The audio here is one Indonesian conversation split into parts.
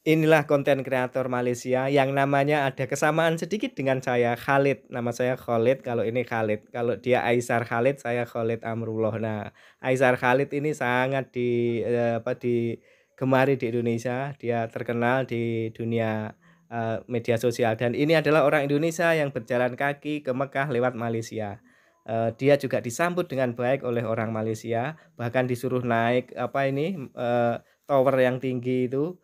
Inilah konten kreator Malaysia yang namanya ada kesamaan sedikit dengan saya, Khalid. Nama saya Khalid, kalau ini Khalid. Kalau dia Aisar Khalid, saya Khalid Amrullah. Nah, Aisar Khalid ini sangat digemari di Indonesia. Dia terkenal di dunia media sosial dan ini adalah orang Indonesia yang berjalan kaki ke Mekah lewat Malaysia. Dia juga disambut dengan baik oleh orang Malaysia, bahkan disuruh naik tower yang tinggi itu,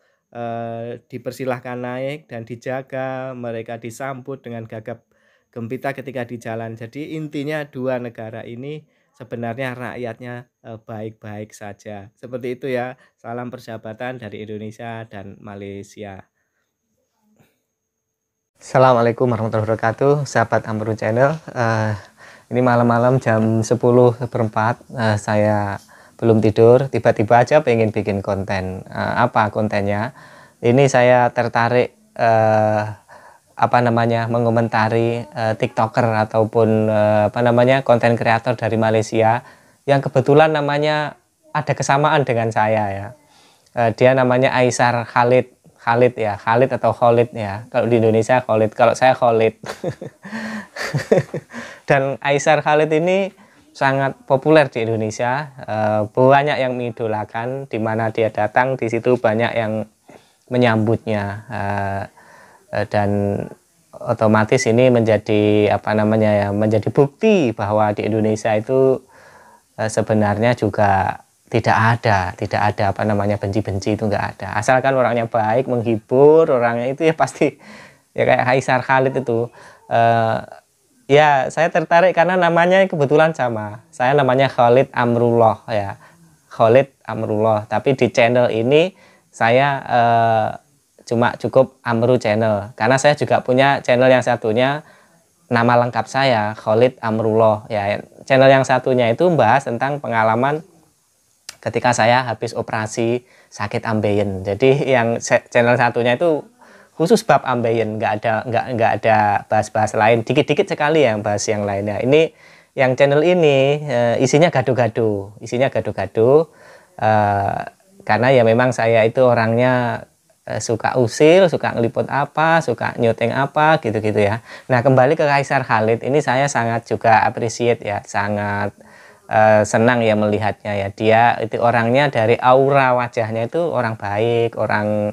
dipersilahkan naik dan dijaga, mereka disambut dengan gagap gempita ketika di jalan. Jadi intinya dua negara ini sebenarnya rakyatnya, baik-baik saja. Seperti itu ya, salam persahabatan dari Indonesia dan Malaysia. Assalamualaikum warahmatullahi wabarakatuh, sahabat Amru Channel. Ini malam-malam jam 10:04, saya belum tidur, tiba-tiba aja pengen bikin konten. Apa kontennya? Ini saya tertarik mengomentari TikToker ataupun konten kreator dari Malaysia yang kebetulan namanya ada kesamaan dengan saya ya. Dia namanya Aisar Khalid. Khalid ya, Khalid atau Khalid ya. Kalau di Indonesia Khalid, kalau saya Khalid. Dan Aisar Khalid ini sangat populer di Indonesia. Banyak yang mengidolakan, di mana dia datang di situ banyak yang menyambutnya. Dan otomatis ini menjadi menjadi bukti bahwa di Indonesia itu sebenarnya juga tidak ada benci-benci, itu nggak ada, asalkan orangnya baik, menghibur orangnya, itu ya pasti ya kayak Aisar Khalid itu. Ya saya tertarik karena namanya kebetulan sama, saya namanya Khalid Amrullah ya, Khalid Amrullah, tapi di channel ini saya cuma cukup Amru Channel, karena saya juga punya channel yang satunya, nama lengkap saya Khalid Amrullah ya. Channel yang satunya itu membahas tentang pengalaman ketika saya habis operasi sakit ambeien. Jadi yang channel satunya itu khusus bab ambeien, nggak ada bahas-bahas lain. Dikit-dikit sekali yang bahas yang lainnya. Ini yang channel ini isinya gado-gado, karena ya memang saya itu orangnya suka usil, suka ngeliput apa, suka nyuting apa, gitu-gitu ya. Nah, kembali ke Aisar Khalid, ini saya sangat juga appreciate ya, sangat senang ya melihatnya ya. Dia itu orangnya dari aura wajahnya itu orang baik, orang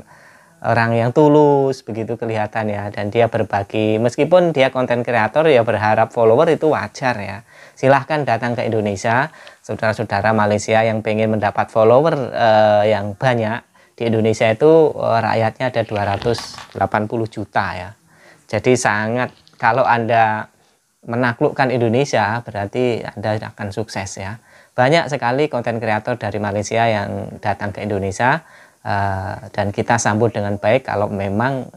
yang tulus begitu kelihatan ya, dan dia berbagi, meskipun dia konten kreator ya berharap follower itu wajar ya. Silahkan datang ke Indonesia, saudara-saudara Malaysia yang pengen mendapat follower yang banyak. Di Indonesia itu rakyatnya ada 280 juta ya. Jadi sangat, kalau Anda menaklukkan Indonesia berarti Anda akan sukses ya. Banyak sekali konten kreator dari Malaysia yang datang ke Indonesia, dan kita sambut dengan baik kalau memang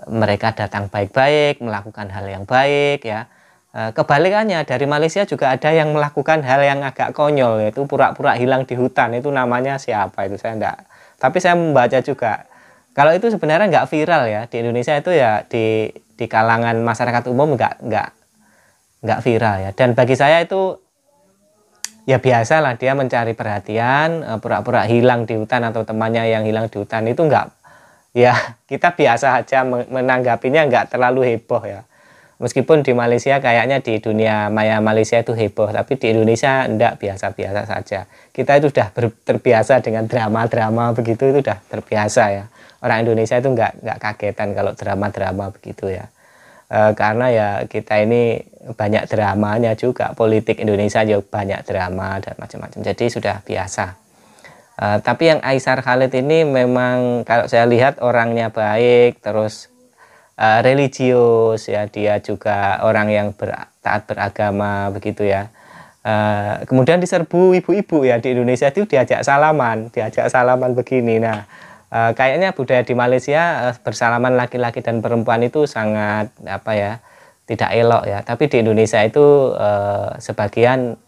mereka datang baik-baik, melakukan hal yang baik ya. Kebalikannya, dari Malaysia juga ada yang melakukan hal yang agak konyol, yaitu pura-pura hilang di hutan. Itu namanya siapa itu saya enggak, tapi saya membaca juga kalau itu sebenarnya nggak viral ya di Indonesia, itu ya di kalangan masyarakat umum nggak viral ya. Dan bagi saya itu ya biasa lah, dia mencari perhatian, pura-pura hilang di hutan atau temannya yang hilang di hutan, itu nggak, ya kita biasa aja menanggapinya, nggak terlalu heboh ya. Meskipun di Malaysia kayaknya, di dunia maya Malaysia itu heboh, tapi di Indonesia enggak, biasa-biasa saja. Kita itu sudah terbiasa dengan drama-drama begitu, itu sudah terbiasa ya. Orang Indonesia itu enggak kagetan kalau drama-drama begitu ya. Karena ya kita ini banyak dramanya juga, politik Indonesia juga banyak drama dan macam-macam. Jadi sudah biasa. Tapi yang Aisar Khalid ini memang kalau saya lihat orangnya baik, terus religius ya, dia juga orang yang taat beragama begitu ya. Kemudian diserbu ibu-ibu ya, di Indonesia itu diajak salaman begini. Nah, kayaknya budaya di Malaysia bersalaman laki-laki dan perempuan itu sangat tidak elok ya. Tapi di Indonesia itu sebagian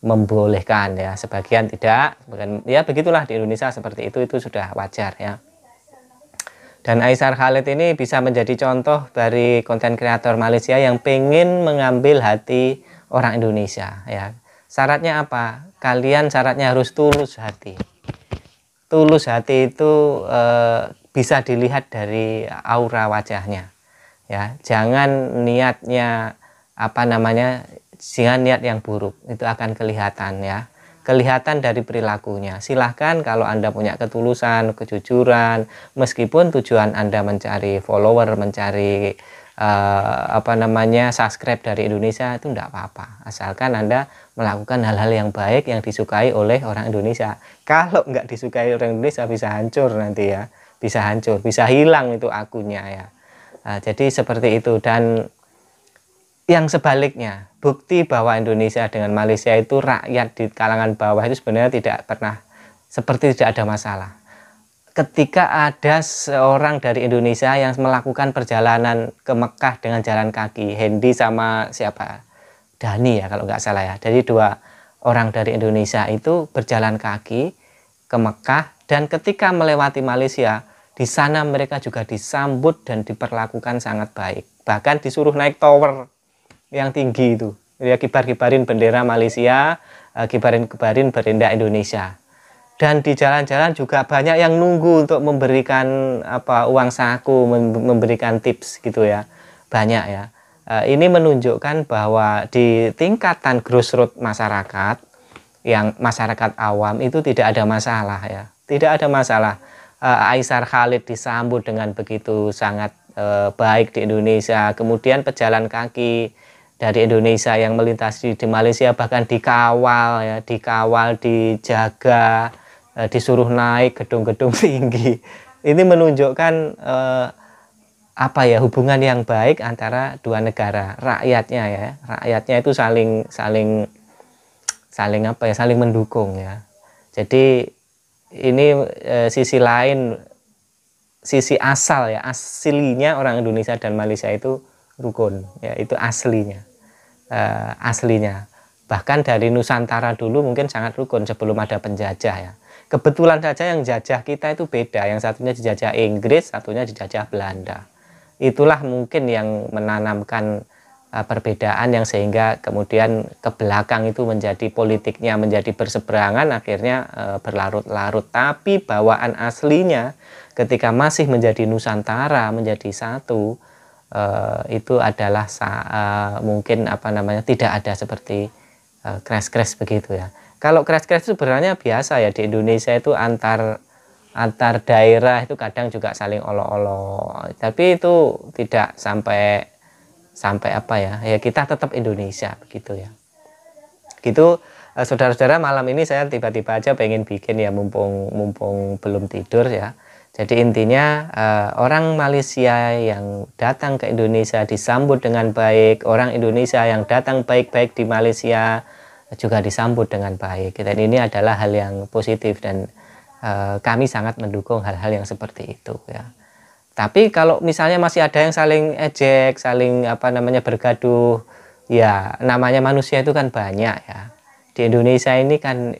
membolehkan ya, sebagian tidak. Ya begitulah di Indonesia, seperti itu sudah wajar ya. Dan Aisar Khalid ini bisa menjadi contoh dari konten kreator Malaysia yang pengen mengambil hati orang Indonesia ya. Syaratnya apa? Kalian syaratnya harus tulus hati. tulus hati itu bisa dilihat dari aura wajahnya. Ya, jangan niatnya jangan niat yang buruk, itu akan kelihatan ya. Kelihatan dari perilakunya. Silahkan kalau Anda punya ketulusan, kejujuran, meskipun tujuan Anda mencari follower, mencari subscribe dari Indonesia, itu tidak apa-apa. Asalkan Anda melakukan hal-hal yang baik yang disukai oleh orang Indonesia. Kalau nggak disukai orang Indonesia, bisa hancur nanti ya. Bisa hancur, bisa hilang itu akunnya ya. Jadi seperti itu. Dan yang sebaliknya, bukti bahwa Indonesia dengan Malaysia itu rakyat di kalangan bawah itu sebenarnya tidak pernah seperti tidak ada masalah. Ketika ada seorang dari Indonesia yang melakukan perjalanan ke Mekah dengan jalan kaki, Hendy sama siapa? Dani ya kalau nggak salah ya. Jadi 2 orang dari Indonesia itu berjalan kaki ke Mekah, dan ketika melewati Malaysia, di sana mereka juga disambut dan diperlakukan sangat baik. Bahkan disuruh naik tower yang tinggi itu, ya, kibar-kibarin bendera Malaysia, kibarin-kibarin bendera Indonesia. Dan di jalan-jalan juga banyak yang nunggu untuk memberikan uang saku, memberikan tips gitu ya, banyak ya. Ini menunjukkan bahwa di tingkatan grassroots masyarakat, yang masyarakat awam itu tidak ada masalah ya, tidak ada masalah. Aisar Khalid disambut dengan begitu sangat baik di Indonesia, kemudian pejalan kaki dari Indonesia yang melintasi di Malaysia bahkan dikawal ya, dijaga, disuruh naik gedung-gedung tinggi. Ini menunjukkan hubungan yang baik antara 2 negara, rakyatnya ya, rakyatnya itu saling mendukung ya. Jadi ini sisi lain, sisi asal ya, aslinya orang Indonesia dan Malaysia itu rukun ya, itu aslinya. Bahkan dari Nusantara dulu mungkin sangat rukun sebelum ada penjajah ya. Kebetulan saja yang jajah kita itu beda, yang satunya dijajah Inggris, satunya dijajah Belanda. Itulah mungkin yang menanamkan perbedaan yang sehingga kemudian ke belakang itu menjadi politiknya menjadi berseberangan, akhirnya berlarut-larut. Tapi bawaan aslinya ketika masih menjadi Nusantara, menjadi satu, itu adalah mungkin tidak ada seperti crash begitu ya. Kalau crash itu sebenarnya biasa ya di Indonesia, itu antar daerah itu kadang juga saling olok-olok, tapi itu tidak sampai ya kita tetap Indonesia begitu ya. Gitu saudara-saudara, malam ini saya tiba-tiba aja pengen bikin ya, mumpung belum tidur ya. Jadi intinya orang Malaysia yang datang ke Indonesia disambut dengan baik, orang Indonesia yang datang baik-baik di Malaysia juga disambut dengan baik. Dan ini adalah hal yang positif, dan kami sangat mendukung hal-hal yang seperti itu ya. Tapi kalau misalnya masih ada yang saling ejek, saling bergaduh, ya namanya manusia itu kan banyak ya. Di Indonesia ini kan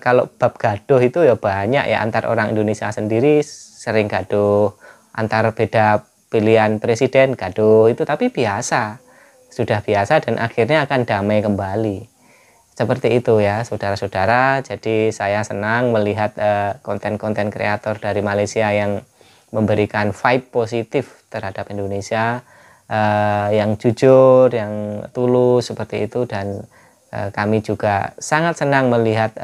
kalau bab gaduh itu ya banyak ya, antar orang Indonesia sendiri sering gaduh, antar beda pilihan presiden gaduh itu, tapi biasa, sudah biasa, dan akhirnya akan damai kembali. Seperti itu ya saudara-saudara. Jadi saya senang melihat konten-konten kreator dari Malaysia yang memberikan vibe positif terhadap Indonesia, yang jujur, yang tulus seperti itu. Dan kami juga sangat senang melihat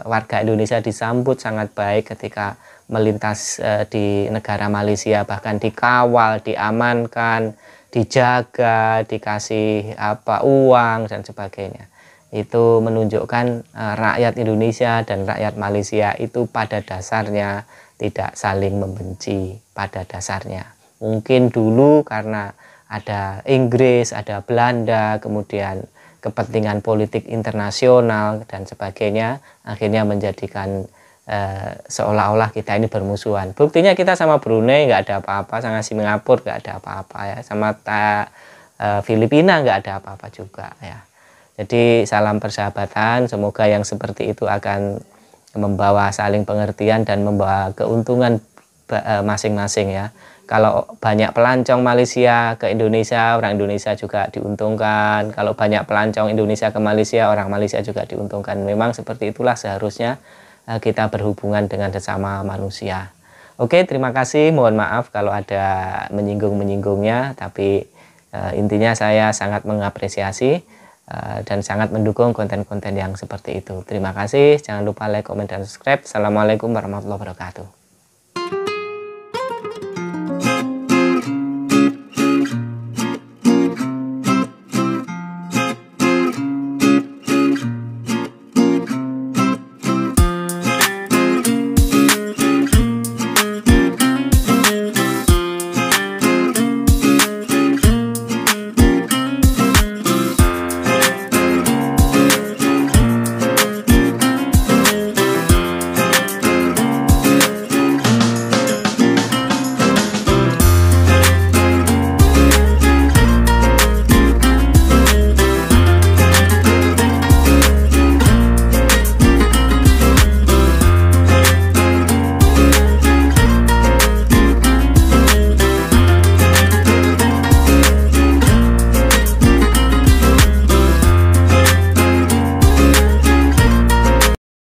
warga Indonesia disambut sangat baik ketika melintas di negara Malaysia, bahkan dikawal, diamankan, dijaga, dikasih uang dan sebagainya. Itu menunjukkan rakyat Indonesia dan rakyat Malaysia itu pada dasarnya tidak saling membenci pada dasarnya. Mungkin dulu karena ada Inggris, ada Belanda, kemudian kepentingan politik internasional dan sebagainya, akhirnya menjadikan seolah-olah kita ini bermusuhan. Buktinya kita sama Brunei nggak ada apa-apa, sama Singapura nggak ada apa-apa ya, sama Filipina nggak ada apa-apa juga ya. Jadi salam persahabatan, semoga yang seperti itu akan membawa saling pengertian dan membawa keuntungan masing-masing ya. Kalau banyak pelancong Malaysia ke Indonesia, orang Indonesia juga diuntungkan. Kalau banyak pelancong Indonesia ke Malaysia, orang Malaysia juga diuntungkan. Memang seperti itulah seharusnya kita berhubungan dengan sesama manusia. Oke, terima kasih. Mohon maaf kalau ada menyinggung-menyinggungnya, tapi intinya saya sangat mengapresiasi dan sangat mendukung konten-konten yang seperti itu. Terima kasih. Jangan lupa like, komen, dan subscribe. Assalamualaikum warahmatullahi wabarakatuh.